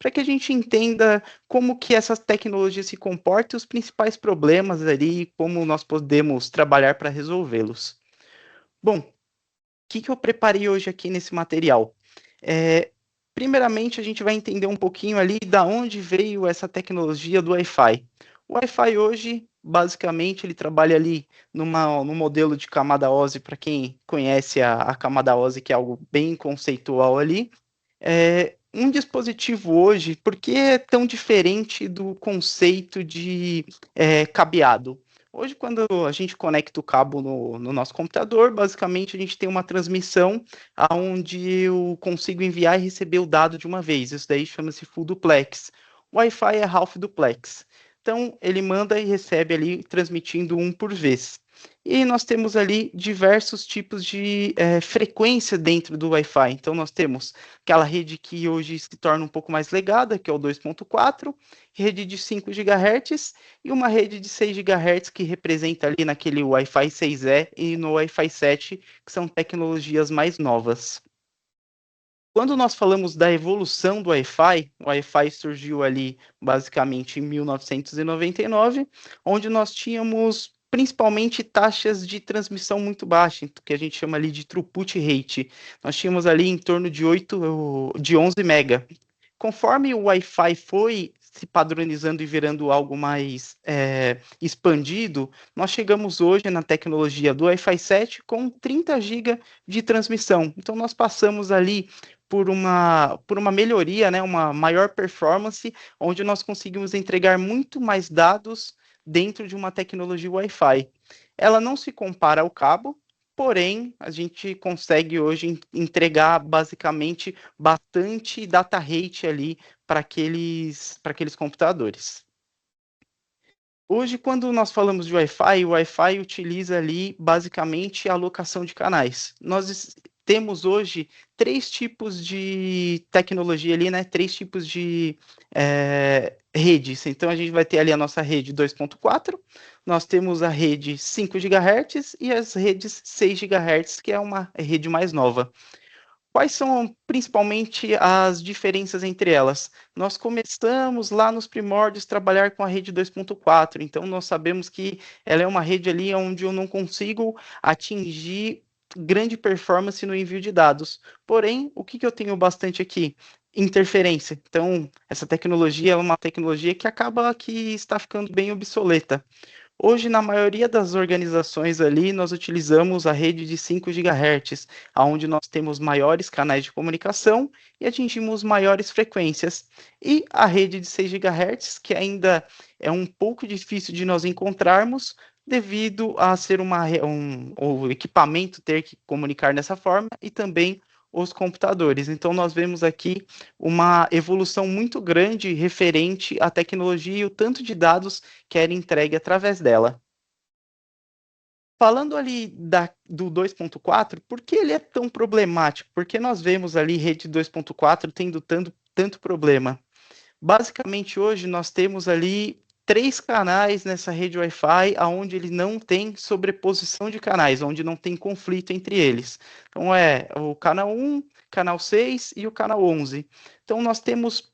para que a gente entenda como que essas tecnologias se comportam e os principais problemas ali, como nós podemos trabalhar para resolvê-los. Bom, o que eu preparei hoje aqui nesse material? É, Primeiramente, a gente vai entender um pouquinho ali da onde veio essa tecnologia do Wi-Fi. O Wi-Fi hoje, basicamente, ele trabalha ali no modelo de camada OSI, para quem conhece a camada OSI, que é algo bem conceitual ali. Um dispositivo hoje, por que é tão diferente do conceito de cabeado? Hoje, quando a gente conecta o cabo no nosso computador, basicamente a gente tem uma transmissão onde eu consigo enviar e receber o dado de uma vez. Isso daí chama-se full duplex. O Wi-Fi é half duplex. Então, ele manda e recebe ali, transmitindo um por vez. E nós temos ali diversos tipos de frequência dentro do Wi-Fi. Então, nós temos aquela rede que hoje se torna um pouco mais legada, que é o 2.4, rede de 5 GHz e uma rede de 6 GHz que representa ali naquele Wi-Fi 6E e no Wi-Fi 7, que são tecnologias mais novas. Quando nós falamos da evolução do Wi-Fi, o Wi-Fi surgiu ali basicamente em 1999, onde nós tínhamos principalmente taxas de transmissão muito baixas, que a gente chama ali de throughput rate. Nós tínhamos ali em torno de 11 mega. Conforme o Wi-Fi foi se padronizando e virando algo mais expandido, nós chegamos hoje na tecnologia do Wi-Fi 7 com 30 GB de transmissão. Então, nós passamos ali por uma melhoria, né, uma maior performance, onde nós conseguimos entregar muito mais dados dentro de uma tecnologia Wi-Fi. Ela não se compara ao cabo, porém, a gente consegue hoje entregar basicamente bastante data rate ali para aqueles computadores. Hoje, quando nós falamos de Wi-Fi, o Wi-Fi utiliza ali basicamente a alocação de canais. Nós temos hoje três tipos de tecnologia ali, né? Três tipos de redes. Então, a gente vai ter ali a nossa rede 2.4, nós temos a rede 5 GHz e as redes 6 GHz, que é uma rede mais nova. Quais são principalmente as diferenças entre elas? Nós começamos lá nos primórdios a trabalhar com a rede 2.4, então nós sabemos que ela é uma rede ali onde eu não consigo atingir grande performance no envio de dados. Porém, o que eu tenho bastante aqui? Interferência. Então, essa tecnologia é uma tecnologia que acaba que está ficando bem obsoleta. Hoje, na maioria das organizações ali, nós utilizamos a rede de 5 GHz, onde nós temos maiores canais de comunicação e atingimos maiores frequências. E a rede de 6 GHz, que ainda é um pouco difícil de nós encontrarmos, devido a ser o equipamento ter que comunicar dessa forma e também os computadores. Então, nós vemos aqui uma evolução muito grande referente à tecnologia e o tanto de dados que era entregue através dela. Falando ali do 2.4, por que ele é tão problemático? Porque nós vemos ali rede 2.4 tendo tanto problema. Basicamente, hoje nós temos ali três canais nessa rede Wi-Fi, onde ele não tem sobreposição de canais, onde não tem conflito entre eles. Então, é o canal 1, canal 6 e o canal 11. Então, nós temos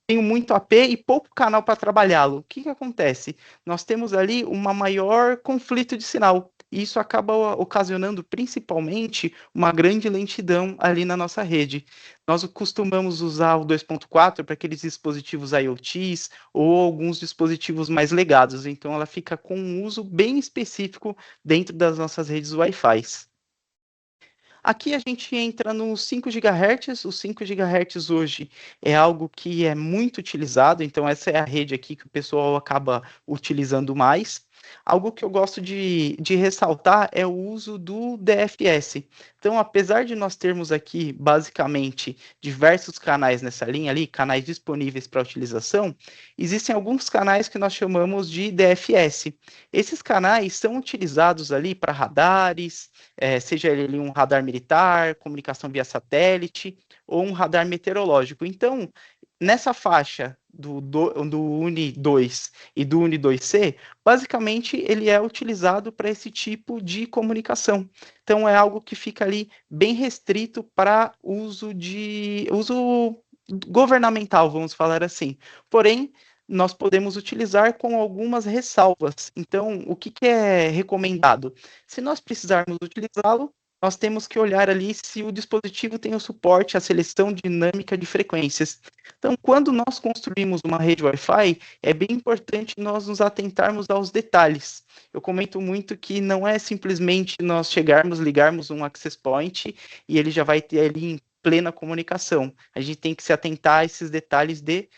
tenho muito AP e pouco canal para trabalhá-lo. O que acontece? Nós temos ali uma maior conflito de sinal. E isso acaba ocasionando principalmente uma grande lentidão ali na nossa rede. Nós costumamos usar o 2.4 para aqueles dispositivos IoTs ou alguns dispositivos mais legados. Então, ela fica com um uso bem específico dentro das nossas redes Wi-Fi. Aqui a gente entra nos 5 GHz. Os 5 GHz hoje é algo que é muito utilizado, então essa é a rede aqui que o pessoal acaba utilizando mais. Algo que eu gosto de ressaltar é o uso do DFS. Então, apesar de nós termos aqui, basicamente, diversos canais nessa linha ali, canais disponíveis para utilização, existem alguns canais que nós chamamos de DFS. Esses canais são utilizados ali para radares, seja ele um radar militar, comunicação via satélite ou um radar meteorológico. Então, nessa faixa do Uni 2 e do Uni 2C, basicamente ele é utilizado para esse tipo de comunicação. Então é algo que fica ali bem restrito para uso governamental, vamos falar assim. Porém, nós podemos utilizar com algumas ressalvas. Então, o que, que é recomendado? Se nós precisarmos utilizá-lo, nós temos que olhar ali se o dispositivo tem o suporte à seleção dinâmica de frequências. Então, quando nós construímos uma rede Wi-Fi, é bem importante nós nos atentarmos aos detalhes. Eu comento muito que não é simplesmente nós chegarmos, ligarmos um access point e ele já vai ter ali em plena comunicação. A gente tem que se atentar a esses detalhes de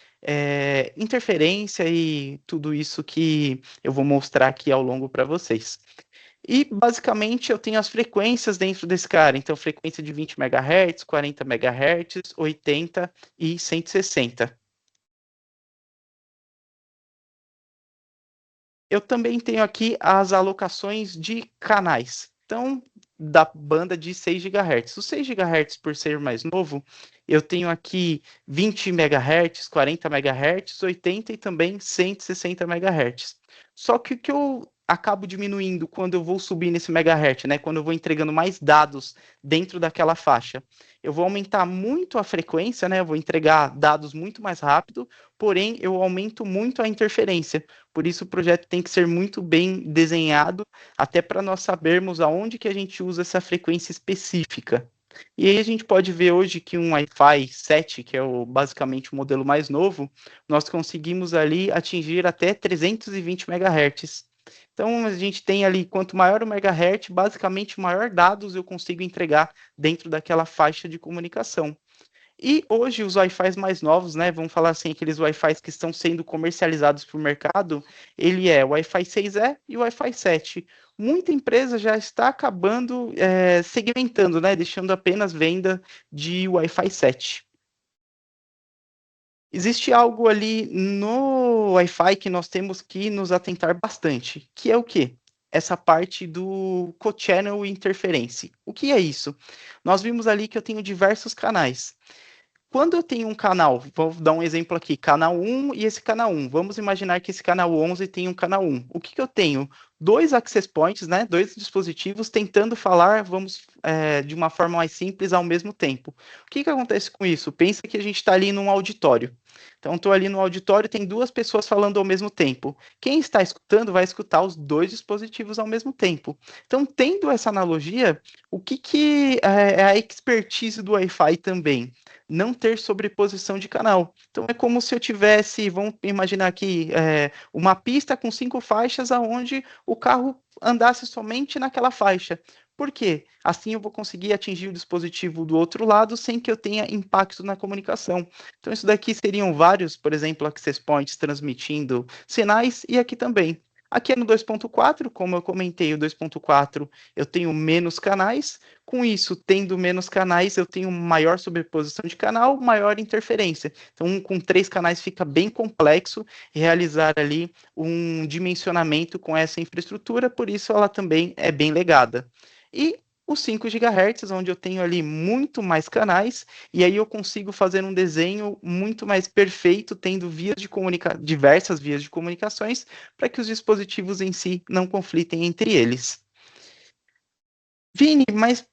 interferência e tudo isso que eu vou mostrar aqui ao longo para vocês. E, basicamente, eu tenho as frequências dentro desse cara. Então, frequência de 20 MHz, 40 MHz, 80 e 160. Eu também tenho aqui as alocações de canais. Então, da banda de 6 GHz. O 6 GHz, por ser mais novo, eu tenho aqui 20 MHz, 40 MHz, 80 e também 160 MHz. Só que o que eu acabo diminuindo quando eu vou subir nesse megahertz, né? Quando eu vou entregando mais dados dentro daquela faixa, eu vou aumentar muito a frequência, né? Eu vou entregar dados muito mais rápido, porém eu aumento muito a interferência. Por isso o projeto tem que ser muito bem desenhado, até para nós sabermos aonde que a gente usa essa frequência específica. E aí a gente pode ver hoje que um Wi-Fi 7, que é basicamente o modelo mais novo, nós conseguimos ali atingir até 320 MHz. Então a gente tem ali, quanto maior o megahertz, basicamente maior dados eu consigo entregar dentro daquela faixa de comunicação. E hoje os Wi-Fi mais novos, né, vamos falar assim, aqueles Wi-Fi que estão sendo comercializados para o mercado, ele é o Wi-Fi 6E e o Wi-Fi 7. Muita empresa já está acabando segmentando, né, deixando apenas venda de Wi-Fi 7. Existe algo ali no Wi-Fi que nós temos que nos atentar bastante, que é o quê? Essa parte do co-channel interference. O que é isso? Nós vimos ali que eu tenho diversos canais. Quando eu tenho um canal, vou dar um exemplo aqui, canal 1 e esse canal 1. Vamos imaginar que esse canal 11 tem um canal 1. O que, que eu tenho? Dois access points, né? Dois dispositivos tentando falar, de uma forma mais simples ao mesmo tempo. O que, que acontece com isso? Pensa que a gente está ali num auditório. Então, estou ali no auditório, tem duas pessoas falando ao mesmo tempo. Quem está escutando vai escutar os dois dispositivos ao mesmo tempo. Então, tendo essa analogia, o que, que é a expertise do Wi-Fi também? Não ter sobreposição de canal. Então é como se eu tivesse, vamos imaginar aqui, uma pista com 5 faixas aonde o carro andasse somente naquela faixa. Por quê? Assim eu vou conseguir atingir o dispositivo do outro lado sem que eu tenha impacto na comunicação. Então isso daqui seriam vários, por exemplo, access points transmitindo sinais e aqui também. Aqui é no 2.4, como eu comentei, o 2.4 eu tenho menos canais. Com isso, tendo menos canais, eu tenho maior sobreposição de canal, maior interferência. Então, com 3 canais fica bem complexo realizar ali um dimensionamento com essa infraestrutura, por isso ela também é bem legada. E os 5 GHz, onde eu tenho ali muito mais canais, e aí eu consigo fazer um desenho muito mais perfeito, tendo diversas vias de comunicações, para que os dispositivos em si não conflitem entre eles. Vini, mas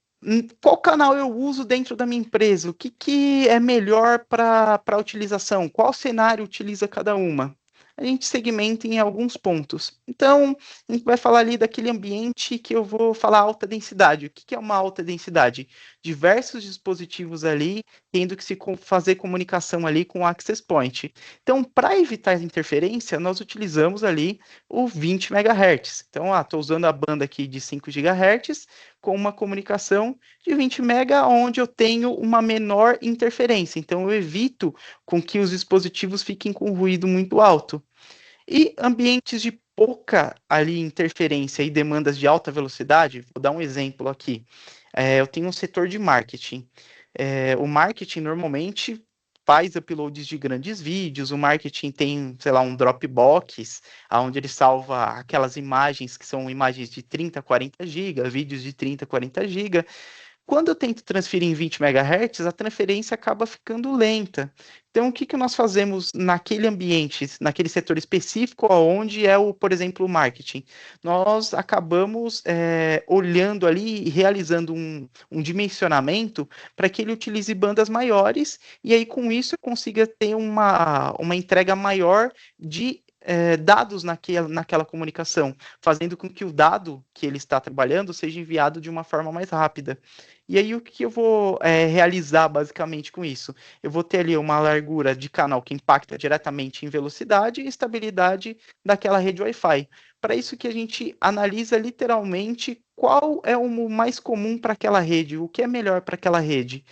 qual canal eu uso dentro da minha empresa? O que, que é melhor para a utilização? Qual cenário utiliza cada uma? A gente segmenta em alguns pontos. Então, a gente vai falar ali daquele ambiente que eu vou falar alta densidade. O que, que é uma alta densidade? Diversos dispositivos ali tendo que se fazer comunicação ali com o access point. Então, para evitar interferência, nós utilizamos ali o 20 MHz. Então, estou usando a banda aqui de 5 GHz, com uma comunicação de 20 mega, onde eu tenho uma menor interferência. Então, eu evito com que os dispositivos fiquem com ruído muito alto. E ambientes de pouca ali interferência e demandas de alta velocidade, vou dar um exemplo aqui. Eu tenho um setor de marketing. O marketing normalmente faz uploads de grandes vídeos, o marketing tem, sei lá, um Dropbox, onde ele salva aquelas imagens que são imagens de 30, 40 GB, vídeos de 30, 40 GB. Quando eu tento transferir em 20 MHz, a transferência acaba ficando lenta. Então, o que que nós fazemos naquele ambiente, naquele setor específico, onde é o, por exemplo, o marketing? Nós acabamos olhando ali e realizando um dimensionamento para que ele utilize bandas maiores e aí com isso eu consiga ter uma entrega maior de dados naquela comunicação, fazendo com que o dado que ele está trabalhando seja enviado de uma forma mais rápida. E aí, o que eu vou realizar basicamente com isso? Eu vou ter ali uma largura de canal que impacta diretamente em velocidade e estabilidade daquela rede Wi-Fi. Para isso que a gente analisa literalmente qual é o mais comum para aquela rede, o que é melhor para aquela rede.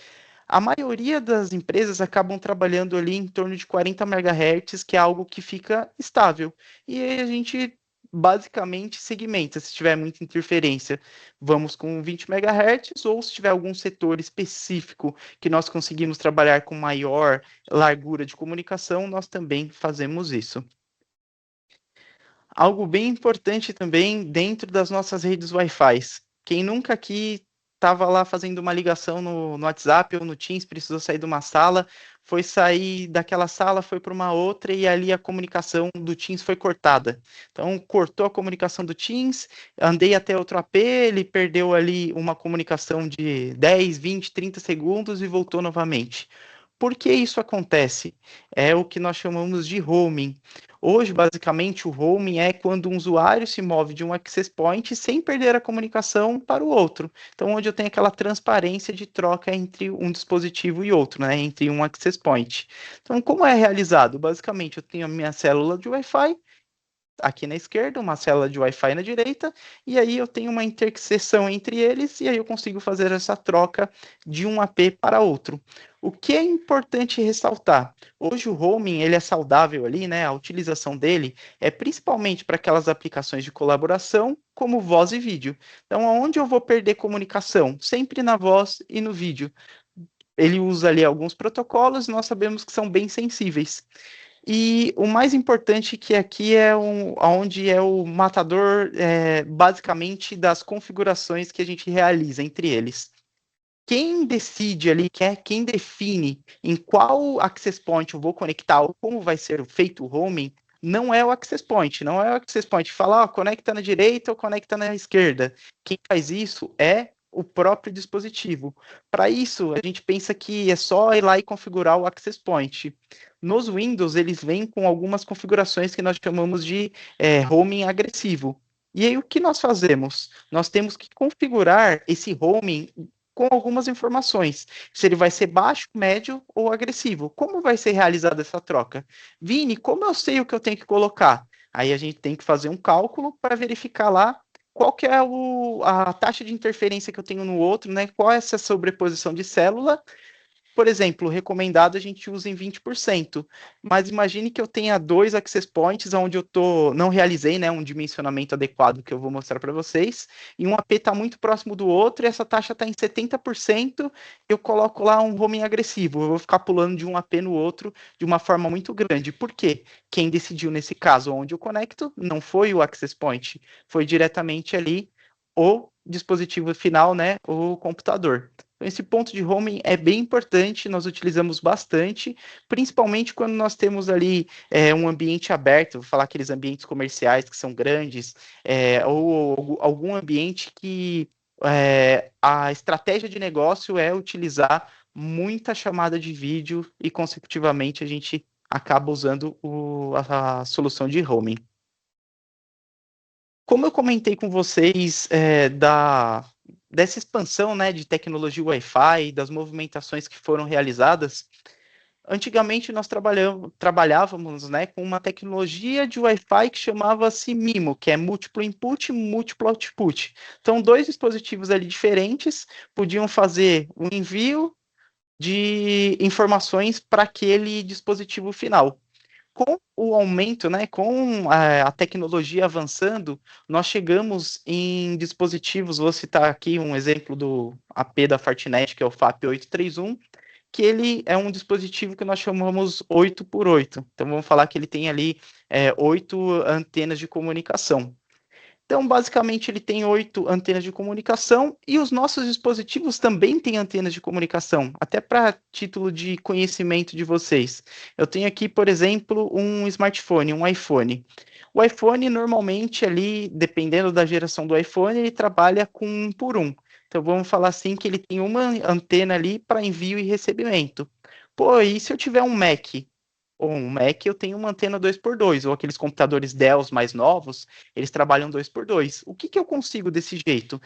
A maioria das empresas acabam trabalhando ali em torno de 40 MHz, que é algo que fica estável. E aí a gente basicamente segmenta. Se tiver muita interferência, vamos com 20 MHz, ou se tiver algum setor específico que nós conseguimos trabalhar com maior largura de comunicação, nós também fazemos isso. Algo bem importante também dentro das nossas redes Wi-Fi. Quem nunca aqui estava lá fazendo uma ligação no WhatsApp ou no Teams, precisou sair de uma sala, foi sair daquela sala, foi para uma outra e ali a comunicação do Teams foi cortada. Então, cortou a comunicação do Teams, andei até outro AP, ele perdeu ali uma comunicação de 10, 20, 30 segundos e voltou novamente. Por que isso acontece? É o que nós chamamos de roaming. Hoje, basicamente, o roaming é quando um usuário se move de um access point sem perder a comunicação para o outro. Então, onde eu tenho aquela transparência de troca entre um dispositivo e outro, né? Entre um access point. Então, como é realizado? Basicamente, eu tenho a minha célula de Wi-Fi, aqui na esquerda, uma célula de Wi-Fi na direita, e aí eu tenho uma interseção entre eles, e aí eu consigo fazer essa troca de um AP para outro. O que é importante ressaltar? Hoje o roaming ele é saudável ali, né? A utilização dele é principalmente para aquelas aplicações de colaboração, como voz e vídeo. Então, aonde eu vou perder comunicação? Sempre na voz e no vídeo. Ele usa ali alguns protocolos, nós sabemos que são bem sensíveis. E o mais importante que aqui é onde é o matador, basicamente, das configurações que a gente realiza entre eles. Quem decide ali, quem define em qual access point eu vou conectar ou como vai ser feito o roaming, não é o access point, não é o access point que fala, conecta na direita ou conecta na esquerda. Quem faz isso é o próprio dispositivo. Para isso, a gente pensa que é só ir lá e configurar o access point. Nos Windows, eles vêm com algumas configurações que nós chamamos de roaming agressivo. E aí, o que nós fazemos? Nós temos que configurar esse roaming com algumas informações. Se ele vai ser baixo, médio ou agressivo. Como vai ser realizada essa troca? Vini, como eu sei o que eu tenho que colocar? Aí a gente tem que fazer um cálculo para verificar lá qual que é a taxa de interferência que eu tenho no outro, né? Qual é essa sobreposição de célula. Por exemplo, o recomendado a gente usa em 20%, mas imagine que eu tenha dois access points onde não realizei, né, um dimensionamento adequado que eu vou mostrar para vocês, e um AP está muito próximo do outro e essa taxa está em 70%, eu coloco lá um roaming agressivo, eu vou ficar pulando de um AP no outro de uma forma muito grande. Por quê? Quem decidiu nesse caso onde eu conecto não foi o access point, foi diretamente ali o dispositivo final, né, o computador. Então, esse ponto de homing é bem importante, nós utilizamos bastante, principalmente quando nós temos ali um ambiente aberto, vou falar aqueles ambientes comerciais que são grandes, ou algum ambiente que a estratégia de negócio é utilizar muita chamada de vídeo e, consecutivamente, a gente acaba usando a solução de homing. Como eu comentei com vocês dessa expansão, né, de tecnologia Wi-Fi, das movimentações que foram realizadas, antigamente nós trabalhávamos, né, com uma tecnologia de Wi-Fi que chamava-se MIMO, que é múltiplo input, múltiplo output. Então, dois dispositivos ali diferentes podiam fazer o envio de informações para aquele dispositivo final. Com o aumento, né, com a tecnologia avançando, nós chegamos em dispositivos, vou citar aqui um exemplo do AP da Fortinet, que é o FAP831, que ele é um dispositivo que nós chamamos 8 por 8. Então vamos falar que ele tem ali 8 antenas de comunicação. Então, basicamente, ele tem 8 antenas de comunicação e os nossos dispositivos também têm antenas de comunicação, até para título de conhecimento de vocês. Eu tenho aqui, por exemplo, um smartphone, um iPhone. O iPhone, normalmente, ali, dependendo da geração do iPhone, ele trabalha com 1 por 1. Então, vamos falar assim que ele tem uma antena ali para envio e recebimento. Pô, e se eu tiver um Mac? Ou um Mac, eu tenho uma antena 2x2, ou aqueles computadores Dell mais novos, eles trabalham 2x2. O que eu consigo desse jeito?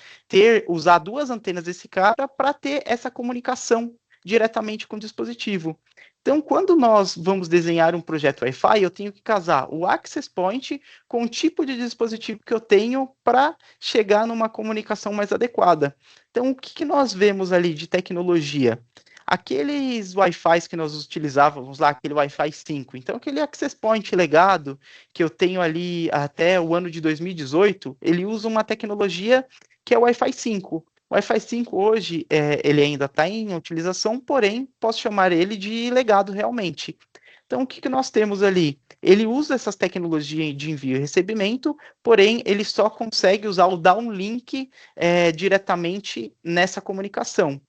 Usar duas antenas desse cara para ter essa comunicação diretamente com o dispositivo. Então, quando nós vamos desenhar um projeto Wi-Fi, eu tenho que casar o access point com o tipo de dispositivo que eu tenho para chegar numa comunicação mais adequada. Então, o que nós vemos ali de tecnologia? Aqueles Wi-Fi que nós utilizávamos lá, aquele Wi-Fi 5, então aquele access point legado que eu tenho ali até o ano de 2018, ele usa uma tecnologia que é o Wi-Fi 5. O Wi-Fi 5 hoje, ele ainda está em utilização, porém, posso chamar ele de legado realmente. Então, o que nós temos ali? Ele usa essas tecnologias de envio e recebimento, porém, ele só consegue usar o downlink diretamente nessa comunicação.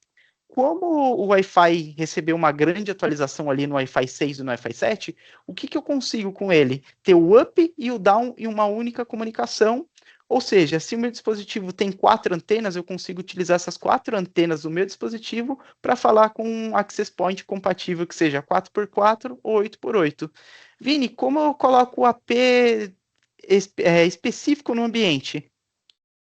Como o Wi-Fi recebeu uma grande atualização ali no Wi-Fi 6 e no Wi-Fi 7, o que eu consigo com ele? Ter o up e o down em uma única comunicação. Ou seja, se o meu dispositivo tem 4 antenas, eu consigo utilizar essas 4 antenas do meu dispositivo para falar com um access point compatível que seja 4x4 ou 8x8. Vini, como eu coloco o AP específico no ambiente?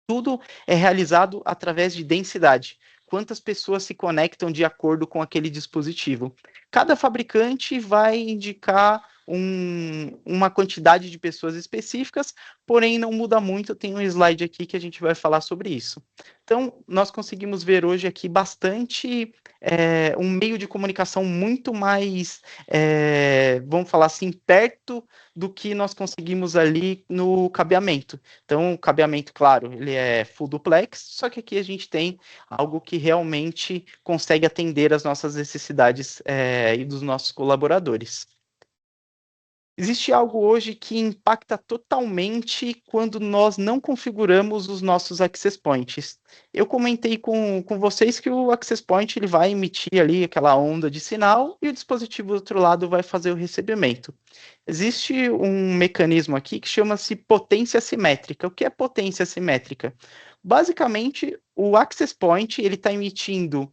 Tudo é realizado através de densidade. Quantas pessoas se conectam de acordo com aquele dispositivo? Cada fabricante vai indicar uma quantidade de pessoas específicas, porém não muda muito. Tem um slide aqui que a gente vai falar sobre isso. Então, nós conseguimos ver hoje aqui bastante um meio de comunicação muito mais, vamos falar assim, perto do que nós conseguimos ali no cabeamento. Então, o cabeamento, claro, ele é full duplex, só que aqui a gente tem algo que realmente consegue atender às nossas necessidades e dos nossos colaboradores. Existe algo hoje que impacta totalmente quando nós não configuramos os nossos access points. Eu comentei com vocês que o access point ele vai emitir ali aquela onda de sinal e o dispositivo do outro lado vai fazer o recebimento. Existe um mecanismo aqui que chama-se potência assimétrica. O que é potência assimétrica? Basicamente, o access point ele está emitindo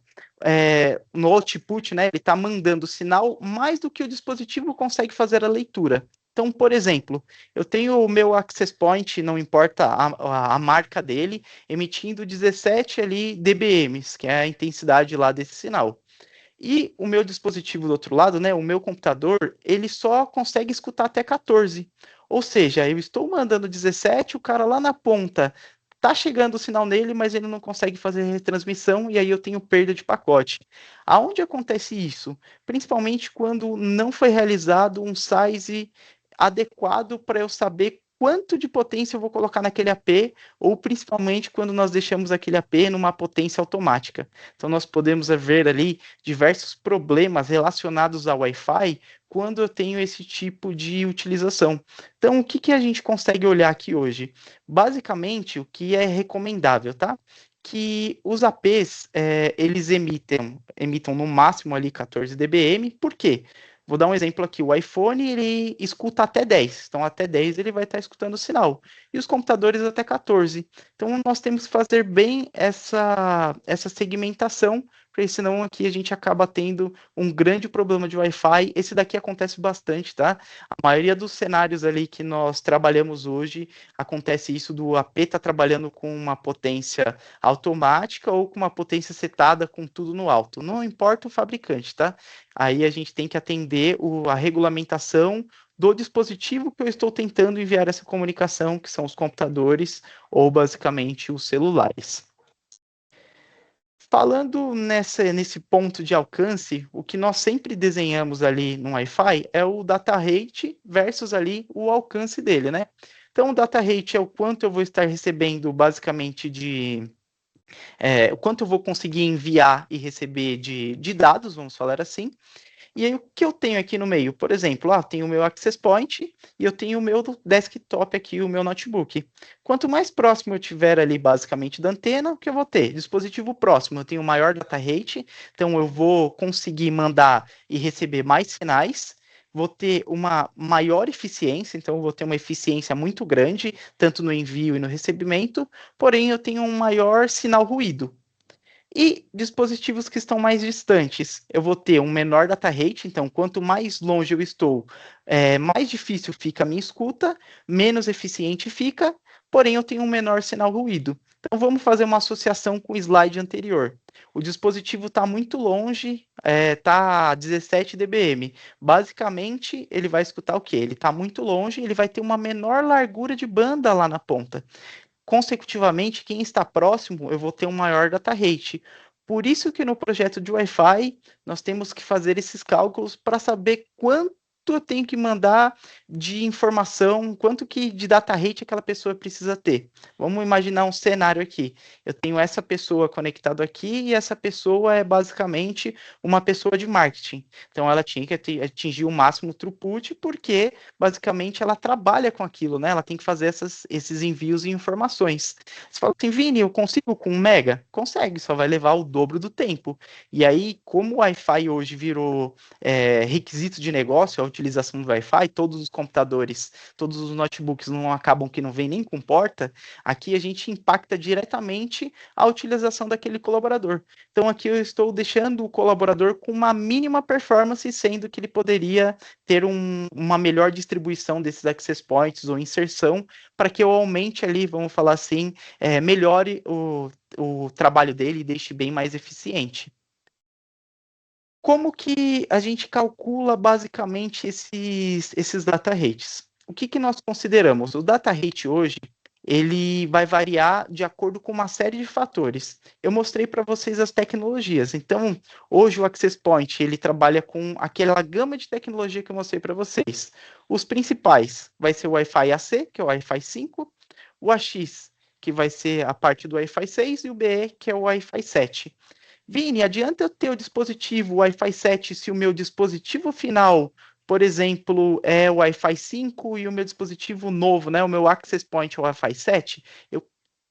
no output, né, ele está mandando sinal mais do que o dispositivo consegue fazer a leitura. Então, por exemplo, eu tenho o meu access point, não importa a marca dele, emitindo 17 ali dBms, que é a intensidade lá desse sinal. E o meu dispositivo do outro lado, né, o meu computador, ele só consegue escutar até 14. Ou seja, eu estou mandando 17, o cara lá na ponta tá chegando o sinal nele, mas ele não consegue fazer retransmissão e aí eu tenho perda de pacote. Aonde acontece isso? Principalmente quando não foi realizado um size adequado para eu saber quanto de potência eu vou colocar naquele AP, ou principalmente quando nós deixamos aquele AP numa potência automática. Então nós podemos ver ali diversos problemas relacionados ao Wi-Fi quando eu tenho esse tipo de utilização. Então, o que a gente consegue olhar aqui hoje? Basicamente, o que é recomendável, tá? Que os APs, eles emitam no máximo ali 14 dBm, por quê? Vou dar um exemplo aqui, o iPhone ele escuta até 10, então até 10 ele vai estar escutando o sinal, e os computadores até 14. Então nós temos que fazer bem essa segmentação, porque senão aqui a gente acaba tendo um grande problema de Wi-Fi. Esse daqui acontece bastante, tá? A maioria dos cenários ali que nós trabalhamos hoje, acontece isso do AP tá trabalhando com uma potência automática ou com uma potência setada com tudo no alto. Não importa o fabricante, tá? Aí a gente tem que atender a regulamentação do dispositivo que eu estou tentando enviar essa comunicação, que são os computadores ou basicamente os celulares. Falando nesse ponto de alcance, o que nós sempre desenhamos ali no Wi-Fi é o data rate versus ali o alcance dele, né? Então, o data rate é o quanto eu vou estar recebendo basicamente o quanto eu vou conseguir enviar e receber de dados, vamos falar assim. E aí, o que eu tenho aqui no meio? Por exemplo, tem o meu Access Point e eu tenho o meu desktop aqui, o meu notebook. Quanto mais próximo eu tiver ali, basicamente, da antena, o que eu vou ter? Dispositivo próximo, eu tenho maior data rate, então eu vou conseguir mandar e receber mais sinais, vou ter uma maior eficiência, então eu vou ter uma eficiência muito grande, tanto no envio e no recebimento, porém eu tenho um maior sinal ruído. E dispositivos que estão mais distantes, eu vou ter um menor data rate, então quanto mais longe eu estou, mais difícil fica a minha escuta, menos eficiente fica, porém eu tenho um menor sinal ruído. Então vamos fazer uma associação com o slide anterior. O dispositivo está muito longe, está a 17 dBm. Basicamente, ele vai escutar o quê? Ele está muito longe, ele vai ter uma menor largura de banda lá na ponta. Consecutivamente, quem está próximo, eu vou ter um maior data rate. Por isso que no projeto de Wi-Fi, nós temos que fazer esses cálculos para saber quanto eu tenho que mandar de informação, quanto que de data rate aquela pessoa precisa ter. Vamos imaginar um cenário aqui. Eu tenho essa pessoa conectada aqui e essa pessoa é basicamente uma pessoa de marketing. Então ela tinha que atingir o máximo throughput porque basicamente ela trabalha com aquilo, né? Ela tem que fazer esses envios e informações. Você fala assim, Vini, eu consigo com 1 mega? Consegue, só vai levar o dobro do tempo. E aí, como o Wi-Fi hoje virou requisito de negócio, a utilização do Wi-Fi, todos os computadores, todos os notebooks não acabam que não vem nem com porta, aqui a gente impacta diretamente a utilização daquele colaborador. Então aqui eu estou deixando o colaborador com uma mínima performance, sendo que ele poderia ter uma melhor distribuição desses access points ou inserção para que eu aumente ali, vamos falar assim, melhore o trabalho dele e deixe bem mais eficiente. Como que a gente calcula basicamente esses data rates? O que nós consideramos? O data rate hoje, ele vai variar de acordo com uma série de fatores. Eu mostrei para vocês as tecnologias. Então, hoje o Access Point, ele trabalha com aquela gama de tecnologia que eu mostrei para vocês. Os principais vai ser o Wi-Fi AC, que é o Wi-Fi 5, o AX, que vai ser a parte do Wi-Fi 6, e o BE, que é o Wi-Fi 7. Vini, adianta eu ter o dispositivo Wi-Fi 7 se o meu dispositivo final, por exemplo, é o Wi-Fi 5 e o meu dispositivo novo, né, o meu Access Point é o Wi-Fi 7?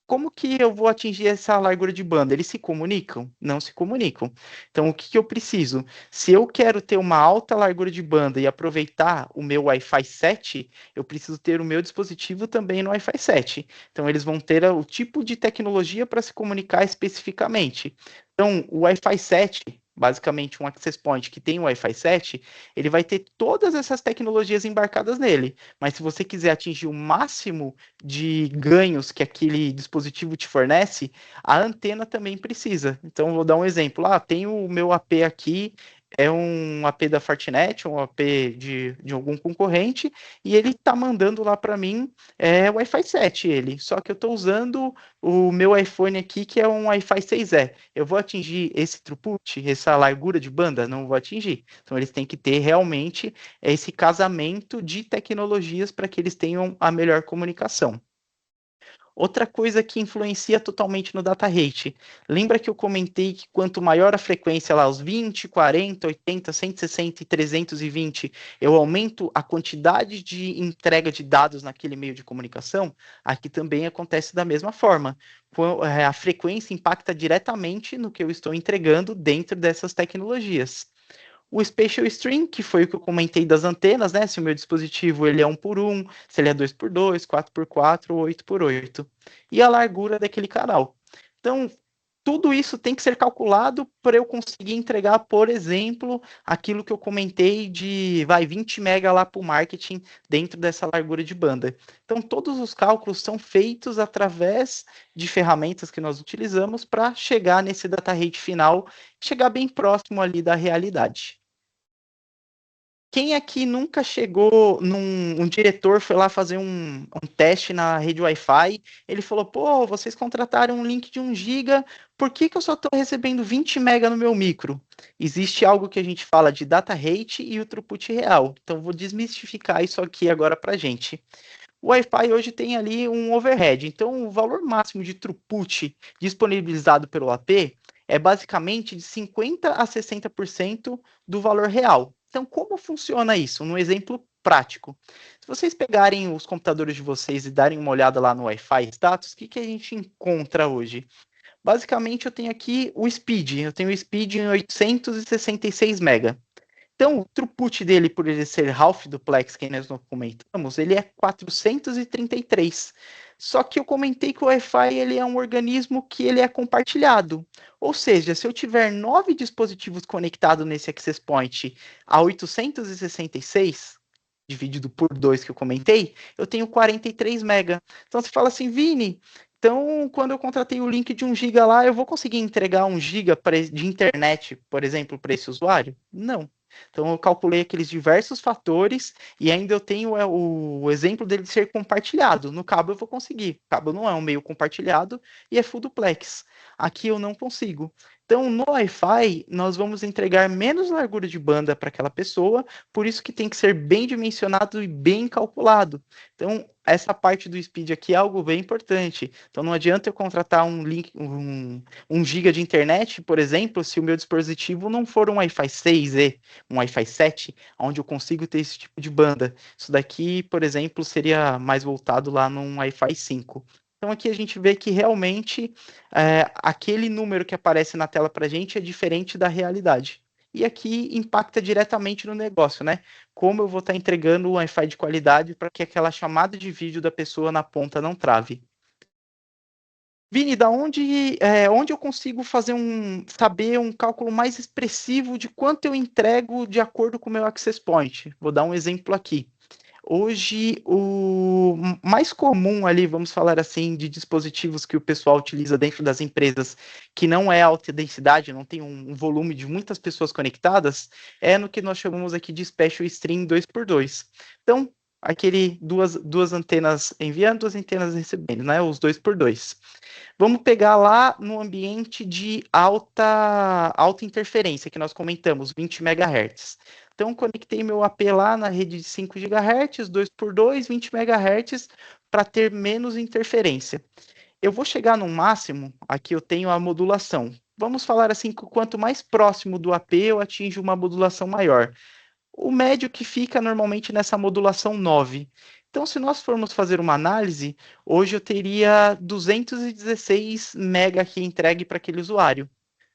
Como que eu vou atingir essa largura de banda? Eles se comunicam? Não se comunicam. Então, o que eu preciso? Se eu quero ter uma alta largura de banda e aproveitar o meu Wi-Fi 7, eu preciso ter o meu dispositivo também no Wi-Fi 7. Então, eles vão ter o tipo de tecnologia para se comunicar especificamente. Então, o Wi-Fi 7, basicamente um access point que tem o Wi-Fi 7, ele vai ter todas essas tecnologias embarcadas nele. Mas se você quiser atingir o máximo de ganhos que aquele dispositivo te fornece, a antena também precisa. Então, vou dar um exemplo. Tem o meu AP aqui, é um AP da Fortinet, um AP de algum concorrente, e ele está mandando lá para mim Wi-Fi 7, ele. Só que eu estou usando o meu iPhone aqui, que é um Wi-Fi 6E. Eu vou atingir esse throughput, essa largura de banda? Não vou atingir. Então, eles têm que ter realmente esse casamento de tecnologias para que eles tenham a melhor comunicação. Outra coisa que influencia totalmente no data rate. Lembra que eu comentei que quanto maior a frequência lá, os 20, 40, 80, 160 e 320, eu aumento a quantidade de entrega de dados naquele meio de comunicação? Aqui também acontece da mesma forma. A frequência impacta diretamente no que eu estou entregando dentro dessas tecnologias. O Spatial Stream, que foi o que eu comentei das antenas, né? Se o meu dispositivo ele é 1 por 1, se ele é 2 por 2, 4 por 4 ou 8 por 8. E a largura daquele canal. Então, tudo isso tem que ser calculado para eu conseguir entregar, por exemplo, aquilo que eu comentei de 20 mega lá para o marketing dentro dessa largura de banda. Então, todos os cálculos são feitos através de ferramentas que nós utilizamos para chegar nesse data rate final, chegar bem próximo ali da realidade. Quem aqui nunca chegou um diretor foi lá fazer um teste na rede Wi-Fi, ele falou, pô, vocês contrataram um link de 1 giga, por que eu só estou recebendo 20 mega no meu micro? Existe algo que a gente fala de data rate e o throughput real, então vou desmistificar isso aqui agora para gente. O Wi-Fi hoje tem ali um overhead, então o valor máximo de throughput disponibilizado pelo AP, é basicamente de 50% a 60% do valor real. Então, como funciona isso? Um exemplo prático. Se vocês pegarem os computadores de vocês e darem uma olhada lá no Wi-Fi status, o que a gente encontra hoje? Basicamente, eu tenho aqui o speed. Eu tenho o speed em 866 MB. Então, o throughput dele, por ele ser half duplex, que nós não comentamos, ele é 433. Só que eu comentei que o Wi-Fi ele é um organismo que ele é compartilhado. Ou seja, se eu tiver 9 dispositivos conectados nesse access point a 866, dividido por 2 que eu comentei, eu tenho 43 mega. Então você fala assim, Vini, então quando eu contratei o link de 1 giga lá, eu vou conseguir entregar 1 giga de internet, por exemplo, para esse usuário? Não. Então eu calculei aqueles diversos fatores e ainda eu tenho o exemplo dele ser compartilhado. No cabo eu vou conseguir. O cabo não é um meio compartilhado e é full duplex. Aqui eu não consigo. Então no Wi-Fi nós vamos entregar menos largura de banda para aquela pessoa, por isso que tem que ser bem dimensionado e bem calculado. Então essa parte do speed aqui é algo bem importante. Então não adianta eu contratar um link, 1 giga de internet, por exemplo, se o meu dispositivo não for um Wi-Fi 6E, um Wi-Fi 7, onde eu consigo ter esse tipo de banda. Isso daqui, por exemplo, seria mais voltado lá num Wi-Fi 5. Então aqui a gente vê que realmente aquele número que aparece na tela para a gente é diferente da realidade. E aqui impacta diretamente no negócio, né? Como eu vou estar entregando o Wi-Fi de qualidade para que aquela chamada de vídeo da pessoa na ponta não trave. Vini, onde eu consigo saber um cálculo mais expressivo de quanto eu entrego de acordo com o meu access point? Vou dar um exemplo aqui. Hoje, o mais comum ali, vamos falar assim, de dispositivos que o pessoal utiliza dentro das empresas, que não é alta densidade, não tem um volume de muitas pessoas conectadas, é no que nós chamamos aqui de Special Stream 2x2. Então, duas antenas enviando, duas antenas recebendo, né? Os 2x2. Vamos pegar lá no ambiente de alta interferência, que nós comentamos, 20 MHz. Então, conectei meu AP lá na rede de 5 GHz, 2x2, 20 MHz, para ter menos interferência. Eu vou chegar no máximo, aqui eu tenho a modulação. Vamos falar assim, que quanto mais próximo do AP, eu atinjo uma modulação maior. O médio que fica normalmente nessa modulação 9. Então, se nós formos fazer uma análise, hoje eu teria 216 mega aqui entregue para aquele usuário,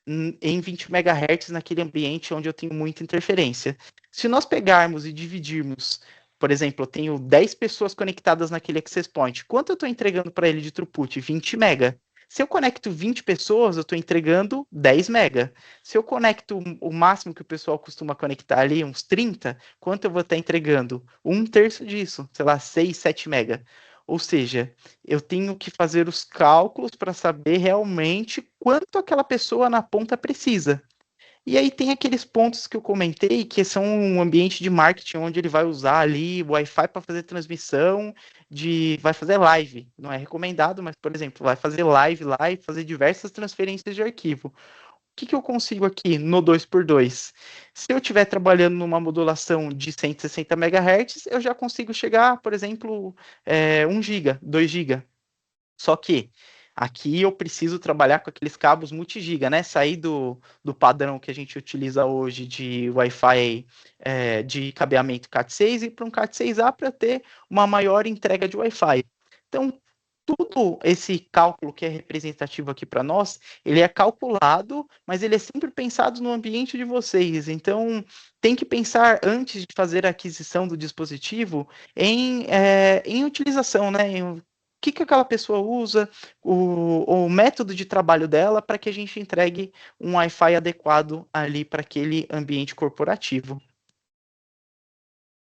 em 20 MHz naquele ambiente onde eu tenho muita interferência. Se nós pegarmos e dividirmos, por exemplo, eu tenho 10 pessoas conectadas naquele access point, quanto eu estou entregando para ele de throughput? 20 mega. Se eu conecto 20 pessoas, eu estou entregando 10 mega. Se eu conecto o máximo que o pessoal costuma conectar ali, uns 30, quanto eu vou estar entregando? Um terço disso, sei lá, 6, 7 mega. Ou seja, eu tenho que fazer os cálculos para saber realmente quanto aquela pessoa na ponta precisa. E aí tem aqueles pontos que eu comentei, que são um ambiente de marketing onde ele vai usar ali o Wi-Fi para fazer transmissão, vai fazer live. Não é recomendado, mas, por exemplo, vai fazer live lá e fazer diversas transferências de arquivo. O que eu consigo aqui no 2x2? Se eu estiver trabalhando numa modulação de 160 MHz, eu já consigo chegar, por exemplo, 1 GB, 2 GB. Só que aqui eu preciso trabalhar com aqueles cabos multigiga, né? Sair do padrão que a gente utiliza hoje de Wi-Fi de cabeamento Cat6 e para um Cat6A para ter uma maior entrega de Wi-Fi. Então, tudo esse cálculo que é representativo aqui para nós, ele é calculado, mas ele é sempre pensado no ambiente de vocês. Então, tem que pensar antes de fazer a aquisição do dispositivo em utilização, né? Que aquela pessoa usa, o método de trabalho dela para que a gente entregue um Wi-Fi adequado ali para aquele ambiente corporativo.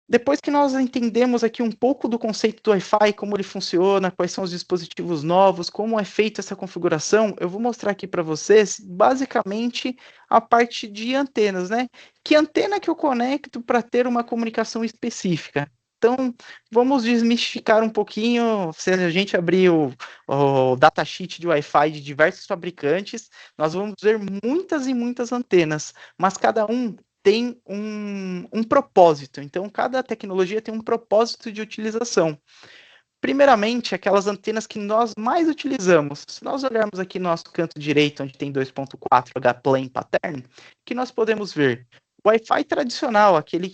Depois que nós entendemos aqui um pouco do conceito do Wi-Fi, como ele funciona, quais são os dispositivos novos, como é feita essa configuração, eu vou mostrar aqui para vocês, basicamente, a parte de antenas, né? Que antena que eu conecto para ter uma comunicação específica? Então, vamos desmistificar um pouquinho. Se a gente abrir o datasheet de Wi-Fi de diversos fabricantes, nós vamos ver muitas e muitas antenas, mas cada um tem um propósito. Então, cada tecnologia tem um propósito de utilização. Primeiramente, aquelas antenas que nós mais utilizamos. Se nós olharmos aqui no nosso canto direito, onde tem 2.4 H-plane pattern, que nós podemos ver o Wi-Fi tradicional, aquele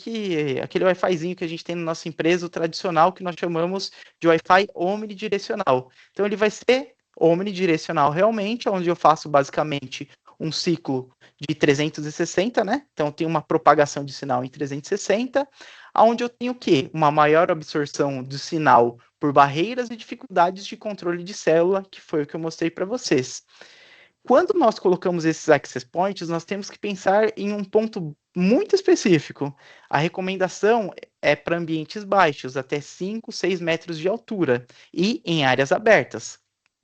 Wi-Fizinho que a gente tem na nossa empresa, o tradicional, que nós chamamos de Wi-Fi omnidirecional. Então, ele vai ser omnidirecional realmente, onde eu faço basicamente um ciclo de 360, né? Então, tem uma propagação de sinal em 360, onde eu tenho o quê? Uma maior absorção do sinal por barreiras e dificuldades de controle de célula, que foi o que eu mostrei para vocês. Quando nós colocamos esses access points, nós temos que pensar em um ponto muito específico. A recomendação é para ambientes baixos, até 5, 6 metros de altura, e em áreas abertas.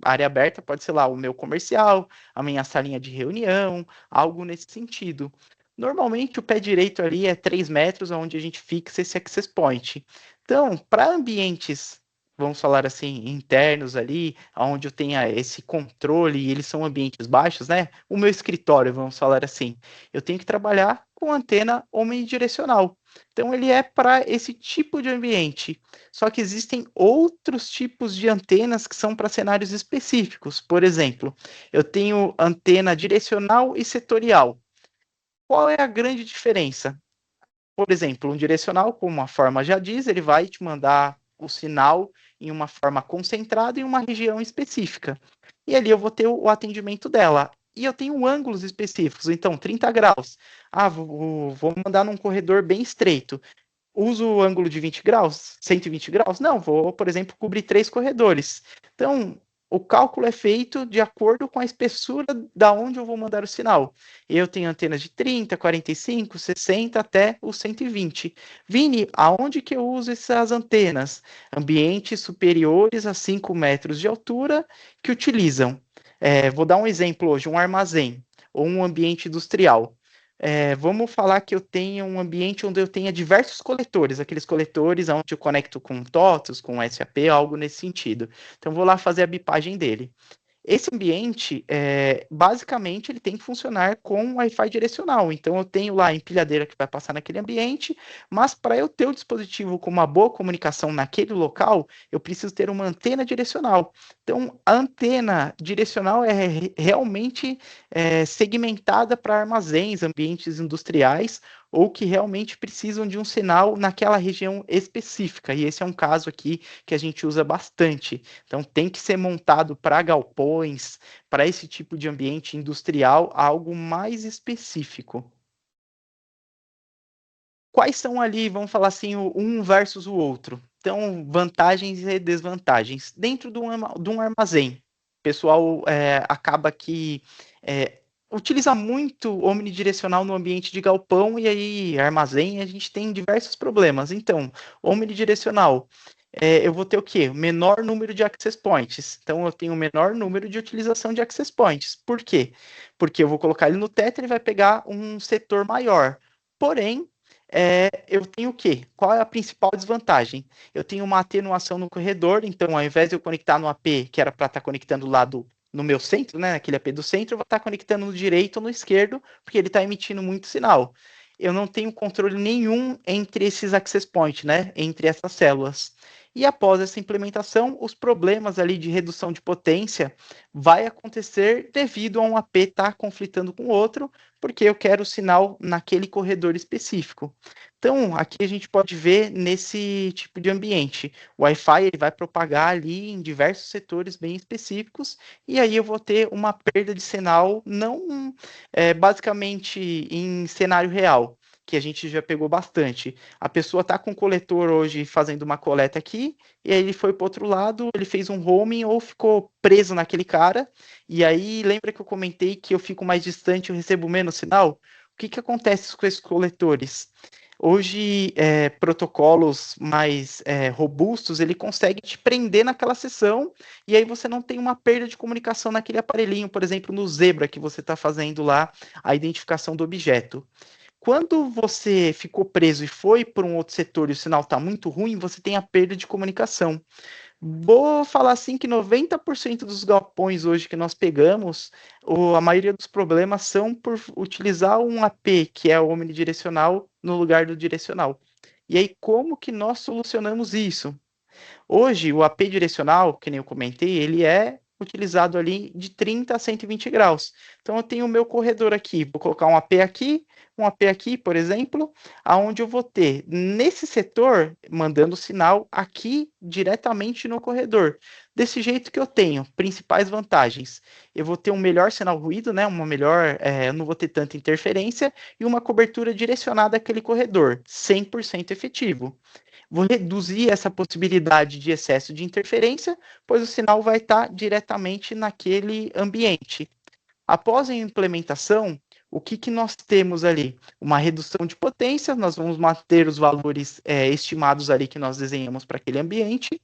A área aberta pode ser lá o meu comercial, a minha salinha de reunião, algo nesse sentido. Normalmente o pé direito ali é 3 metros, onde a gente fixa esse access point. Então, para ambientes, vamos falar assim, internos ali, onde eu tenha esse controle e eles são ambientes baixos, né? O meu escritório, vamos falar assim, eu tenho que trabalhar com antena omnidirecional. Então ele é para esse tipo de ambiente. Só que existem outros tipos de antenas que são para cenários específicos. Por exemplo, eu tenho antena direcional e setorial. Qual é a grande diferença? Por exemplo, um direcional, como a forma já diz, ele vai te mandar o sinal em uma forma concentrada em uma região específica. E ali eu vou ter o atendimento dela. E eu tenho ângulos específicos, então 30 graus. Ah, vou mandar num corredor bem estreito. Uso o ângulo de 20 graus, 120 graus? Não, vou, por exemplo, cobrir 3 corredores. Então, o cálculo é feito de acordo com a espessura da onde eu vou mandar o sinal. Eu tenho antenas de 30, 45, 60 até os 120. Vini, aonde que eu uso essas antenas? Ambientes superiores a 5 metros de altura que utilizam. Vou dar um exemplo hoje, um armazém ou um ambiente industrial. Vamos falar que eu tenha um ambiente onde eu tenha diversos coletores, aqueles coletores onde eu conecto com TOTOS, com SAP, algo nesse sentido. Então, vou lá fazer a bipagem dele. Esse ambiente, basicamente, ele tem que funcionar com Wi-Fi direcional. Então, eu tenho lá a empilhadeira que vai passar naquele ambiente, mas para eu ter o dispositivo com uma boa comunicação naquele local, eu preciso ter uma antena direcional. Então, a antena direcional é realmente segmentada para armazéns, ambientes industriais, ou que realmente precisam de um sinal naquela região específica. E esse é um caso aqui que a gente usa bastante. Então, tem que ser montado para galpões, para esse tipo de ambiente industrial, algo mais específico. Quais são ali, vamos falar assim, o um versus o outro? Então, vantagens e desvantagens. Dentro de um armazém, o pessoal acaba que utiliza muito omnidirecional no ambiente de galpão e aí armazém a gente tem diversos problemas. Então, omnidirecional, eu vou ter o quê? Menor número de access points. Então, eu tenho o menor número de utilização de access points. Por quê? Porque eu vou colocar ele no teto e ele vai pegar um setor maior. Porém, eu tenho o quê? Qual é a principal desvantagem? Eu tenho uma atenuação no corredor, então ao invés de eu conectar no AP, que era para estar conectando lá no meu centro, né, naquele AP do centro, eu vou estar conectando no direito ou no esquerdo, porque ele está emitindo muito sinal. Eu não tenho controle nenhum entre esses access points, né, entre essas células. E após essa implementação, os problemas ali de redução de potência vai acontecer devido a um AP estar conflitando com o outro, porque eu quero o sinal naquele corredor específico. Então, aqui a gente pode ver nesse tipo de ambiente. O Wi-Fi ele vai propagar ali em diversos setores bem específicos, e aí eu vou ter uma perda de sinal, não basicamente em cenário real, que a gente já pegou bastante. A pessoa está com o coletor hoje fazendo uma coleta aqui, e aí ele foi para o outro lado, ele fez um roaming ou ficou preso naquele cara, e aí lembra que eu comentei que eu fico mais distante, eu recebo menos sinal? O que acontece com esses coletores? Hoje, protocolos mais robustos, ele consegue te prender naquela sessão e aí você não tem uma perda de comunicação naquele aparelhinho, por exemplo, no Zebra que você está fazendo lá a identificação do objeto. Quando você ficou preso e foi para um outro setor e o sinal está muito ruim, você tem a perda de comunicação. Vou falar assim que 90% dos galpões hoje que nós pegamos, a maioria dos problemas são por utilizar um AP, que é o omnidirecional, no lugar do direcional. E aí, como que nós solucionamos isso? Hoje, o AP direcional, que nem eu comentei, ele é utilizado ali de 30 a 120 graus. Então, eu tenho o meu corredor aqui, vou colocar um AP aqui, por exemplo, aonde eu vou ter nesse setor mandando sinal aqui diretamente no corredor. Desse jeito que eu tenho principais vantagens. Eu vou ter um melhor sinal ruído, né? Uma melhor, eu não vou ter tanta interferência e uma cobertura direcionada àquele corredor, 100% efetivo. Vou reduzir essa possibilidade de excesso de interferência, pois o sinal vai estar diretamente naquele ambiente. Após a implementação, o que nós temos ali? Uma redução de potência, nós vamos manter os valores estimados ali que nós desenhamos para aquele ambiente,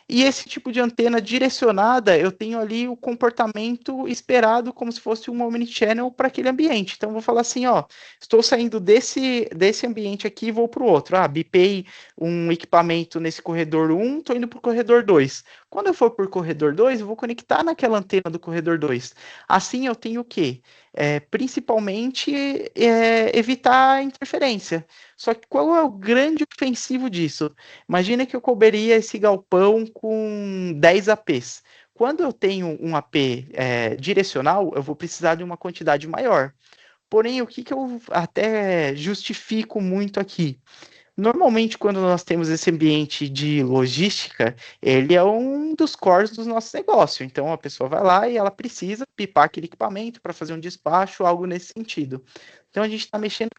e esse tipo de antena direcionada, eu tenho ali o comportamento esperado como se fosse um omnichannel para aquele ambiente. Então, eu vou falar assim, ó, estou saindo desse ambiente aqui e vou para o outro. Ah, bipei um equipamento nesse corredor 1, estou indo para o corredor 2. Quando eu for para o corredor 2, eu vou conectar naquela antena do corredor 2. Assim, eu tenho o quê? Principalmente evitar interferência. Só que qual é o grande ofensivo disso? Imagina que eu coberia esse galpão com 10 APs. Quando eu tenho um AP direcional, eu vou precisar de uma quantidade maior. Porém, o que eu até justifico muito aqui? Normalmente, quando nós temos esse ambiente de logística, ele é um dos cores do nosso negócio. Então, a pessoa vai lá e ela precisa pipar aquele equipamento para fazer um despacho, algo nesse sentido. Então, a gente está mexendo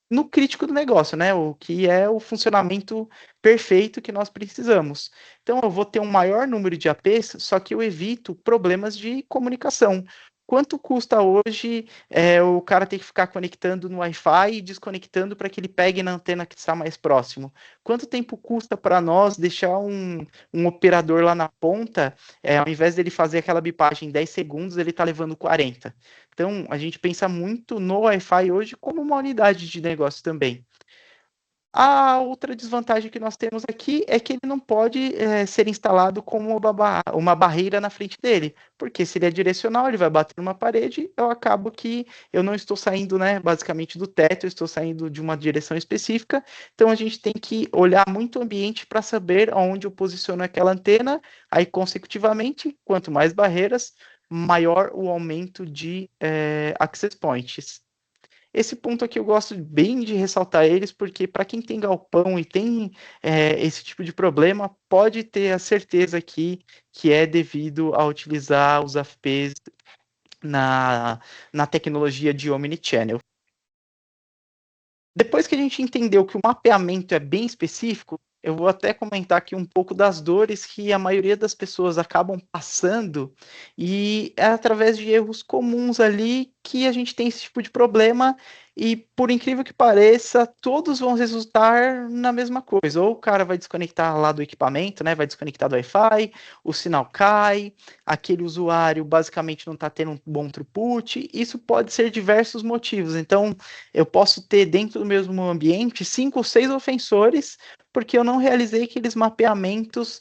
no crítico do negócio, né? O que é o funcionamento perfeito que nós precisamos. Então, eu vou ter um maior número de APs, só que eu evito problemas de comunicação. Quanto custa hoje o cara ter que ficar conectando no Wi-Fi e desconectando para que ele pegue na antena que está mais próximo? Quanto tempo custa para nós deixar um operador lá na ponta, ao invés dele fazer aquela bipagem em 10 segundos, ele está levando 40? Então, a gente pensa muito no Wi-Fi hoje como uma unidade de negócio também. A outra desvantagem que nós temos aqui é que ele não pode ser instalado como uma barreira na frente dele, porque se ele é direcional, ele vai bater numa parede, eu acabo que eu não estou saindo, né, basicamente do teto, eu estou saindo de uma direção específica, então a gente tem que olhar muito o ambiente para saber onde eu posiciono aquela antena, aí consecutivamente, quanto mais barreiras, maior o aumento de access points. Esse ponto aqui eu gosto bem de ressaltar eles, porque para quem tem galpão e tem esse tipo de problema, pode ter a certeza aqui que é devido a utilizar os AFPs na tecnologia de Omnichannel. Depois que a gente entendeu que o mapeamento é bem específico, eu vou até comentar aqui um pouco das dores que a maioria das pessoas acabam passando, e é através de erros comuns ali que a gente tem esse tipo de problema, e por incrível que pareça, todos vão resultar na mesma coisa. Ou o cara vai desconectar lá do equipamento, né? Vai desconectar do Wi-Fi, o sinal cai, aquele usuário basicamente não está tendo um bom throughput. Isso pode ser diversos motivos. Então, eu posso ter dentro do mesmo ambiente 5 ou 6 ofensores, porque eu não realizei aqueles mapeamentos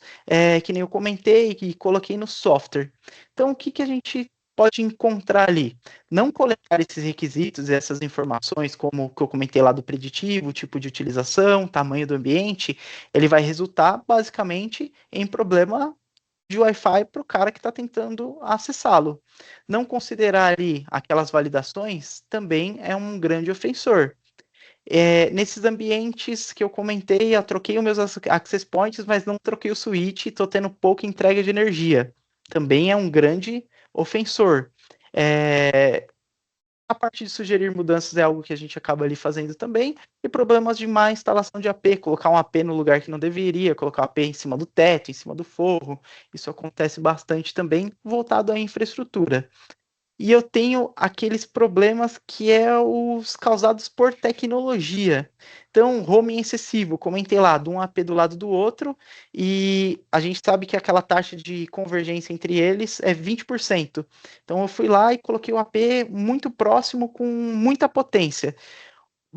que nem eu comentei, que coloquei no software. Então, o que a gente pode encontrar ali? Não coletar esses requisitos, essas informações, como o que eu comentei lá do preditivo, tipo de utilização, tamanho do ambiente, ele vai resultar basicamente em problema de Wi-Fi para o cara que está tentando acessá-lo. Não considerar ali aquelas validações também é um grande ofensor. Nesses ambientes que eu comentei, eu troquei os meus access points, mas não troquei o switch e estou tendo pouca entrega de energia. Também é um grande ofensor. A parte de sugerir mudanças é algo que a gente acaba ali fazendo também. E problemas de má instalação de AP, colocar um AP no lugar que não deveria, colocar o AP em cima do teto, em cima do forro. Isso acontece bastante também, voltado à infraestrutura. E eu tenho aqueles problemas que é os causados por tecnologia. Então, roaming excessivo, comentei lá, de um AP do lado do outro, e a gente sabe que aquela taxa de convergência entre eles é 20%. Então, eu fui lá e coloquei o AP muito próximo, com muita potência.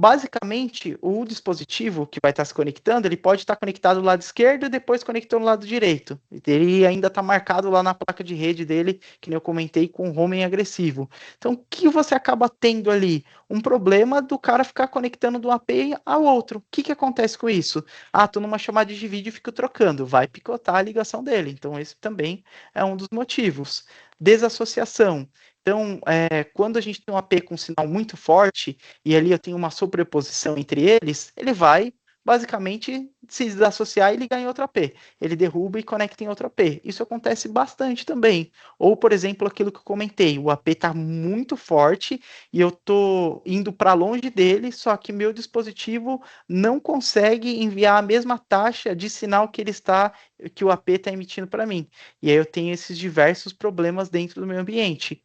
basicamente, o dispositivo que vai estar se conectando, ele pode estar conectado do lado esquerdo e depois conectou no lado direito. Ele ainda está marcado lá na placa de rede dele, que nem eu comentei, com roaming agressivo. Então, o que você acaba tendo ali? Um problema do cara ficar conectando de um AP ao outro. O que acontece com isso? Ah, tô numa chamada de vídeo e fico trocando. Vai picotar a ligação dele. Então, esse também é um dos motivos. Desassociação. Então, quando a gente tem um AP com um sinal muito forte, e ali eu tenho uma sobreposição entre eles, ele vai basicamente se desassociar e ligar em outro AP. Ele derruba e conecta em outro AP. Isso acontece bastante também. Ou, por exemplo, aquilo que eu comentei, o AP está muito forte e eu estou indo para longe dele, só que meu dispositivo não consegue enviar a mesma taxa de sinal que o AP está emitindo para mim. E aí eu tenho esses diversos problemas dentro do meu ambiente,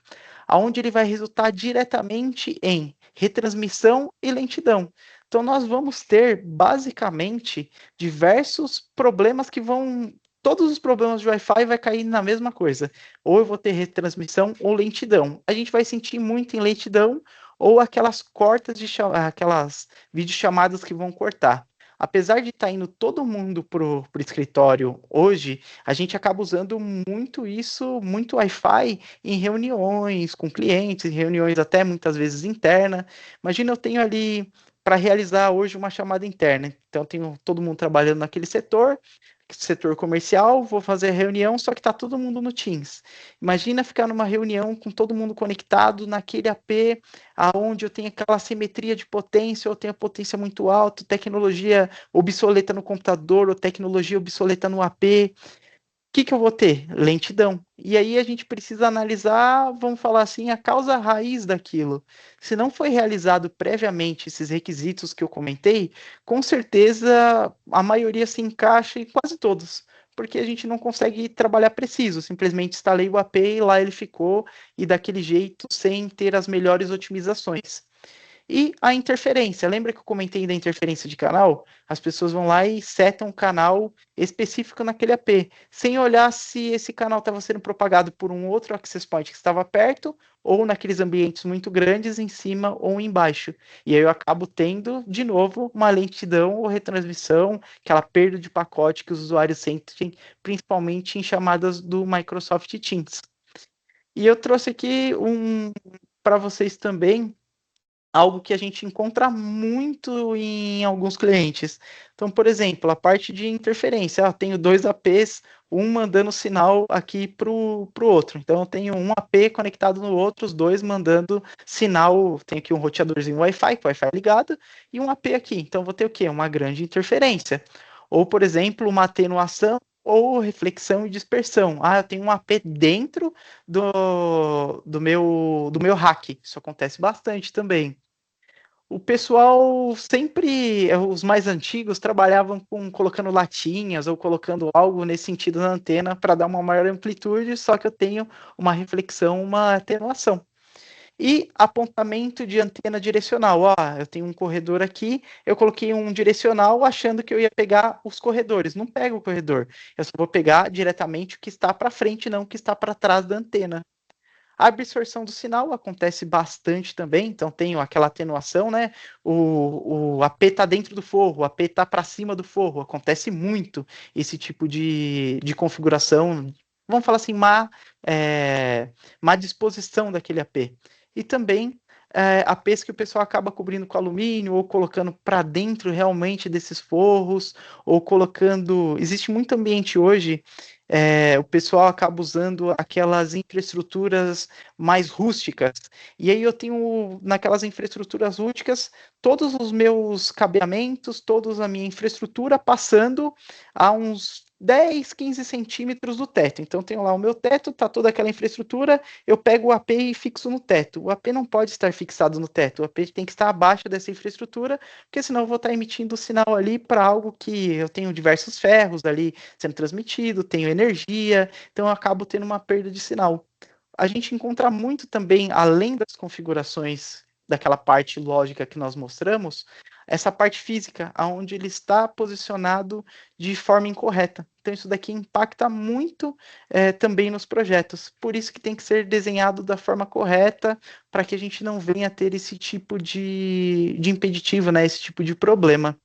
aonde ele vai resultar diretamente em retransmissão e lentidão. Então, nós vamos ter, basicamente, diversos problemas que vão. Todos os problemas de Wi-Fi vai cair na mesma coisa. Ou eu vou ter retransmissão ou lentidão. A gente vai sentir muito em lentidão ou aquelas cortas aquelas videochamadas que vão cortar. Apesar de estar indo todo mundo pro escritório hoje, a gente acaba usando muito isso, muito Wi-Fi em reuniões com clientes, em reuniões até muitas vezes interna. Imagina eu tenho ali para realizar hoje uma chamada interna. Então, eu tenho todo mundo trabalhando naquele setor comercial, vou fazer a reunião, só que está todo mundo no Teams. Imagina ficar numa reunião com todo mundo conectado naquele AP, aonde eu tenho aquela simetria de potência, eu tenho potência muito alta, tecnologia obsoleta no computador, ou tecnologia obsoleta no AP, que eu vou ter? Lentidão. E aí a gente precisa analisar, vamos falar assim, a causa raiz daquilo. Se não foi realizado previamente esses requisitos que eu comentei, com certeza a maioria se encaixa em quase todos, porque a gente não consegue trabalhar preciso, simplesmente instalei o AP e lá ele ficou, e daquele jeito, sem ter as melhores otimizações. E a interferência, lembra que eu comentei da interferência de canal? As pessoas vão lá e setam um canal específico naquele AP, sem olhar se esse canal estava sendo propagado por um outro access point que estava perto, ou naqueles ambientes muito grandes, em cima ou embaixo. E aí eu acabo tendo, de novo, uma lentidão ou retransmissão, aquela perda de pacote que os usuários sentem, principalmente em chamadas do Microsoft Teams. E eu trouxe aqui para vocês também algo que a gente encontra muito em alguns clientes. Então, por exemplo, a parte de interferência. Eu tenho dois APs, um mandando sinal aqui para o outro. Então, eu tenho um AP conectado no outro, os dois mandando sinal. Tenho aqui um roteadorzinho Wi-Fi, com Wi-Fi ligado, e um AP aqui. Então, vou ter o quê? Uma grande interferência. Ou, por exemplo, uma atenuação ou reflexão e dispersão. Ah, eu tenho um AP dentro do meu rack. Isso acontece bastante também. O pessoal sempre, os mais antigos, trabalhavam colocando latinhas ou colocando algo nesse sentido na antena para dar uma maior amplitude, só que eu tenho uma reflexão, uma atenuação. E apontamento de antena direcional. Ó, eu tenho um corredor aqui, eu coloquei um direcional achando que eu ia pegar os corredores. Não pego o corredor, eu só vou pegar diretamente o que está para frente, não o que está para trás da antena. A absorção do sinal acontece bastante também, então tem aquela atenuação, né? O AP está dentro do forro, o AP está para cima do forro, acontece muito esse tipo de configuração, vamos falar assim, má disposição daquele AP. E também APs que o pessoal acaba cobrindo com alumínio, ou colocando para dentro realmente desses forros, ou colocando. Existe muito ambiente hoje. O pessoal acaba usando aquelas infraestruturas mais rústicas. E aí eu tenho, naquelas infraestruturas rústicas, todos os meus cabeamentos, toda a minha infraestrutura passando a uns 10, 15 centímetros do teto. Então, tenho lá o meu teto, tá toda aquela infraestrutura, eu pego o AP e fixo no teto. O AP não pode estar fixado no teto, o AP tem que estar abaixo dessa infraestrutura, porque senão eu vou estar emitindo sinal ali para algo que eu tenho diversos ferros ali sendo transmitido, tenho energia, então eu acabo tendo uma perda de sinal. A gente encontra muito também, além das configurações daquela parte lógica que nós mostramos, essa parte física, aonde ele está posicionado de forma incorreta. Então isso daqui impacta muito também nos projetos. Por isso que tem que ser desenhado da forma correta, para que a gente não venha a ter esse tipo de impeditivo, né? Esse tipo de problema.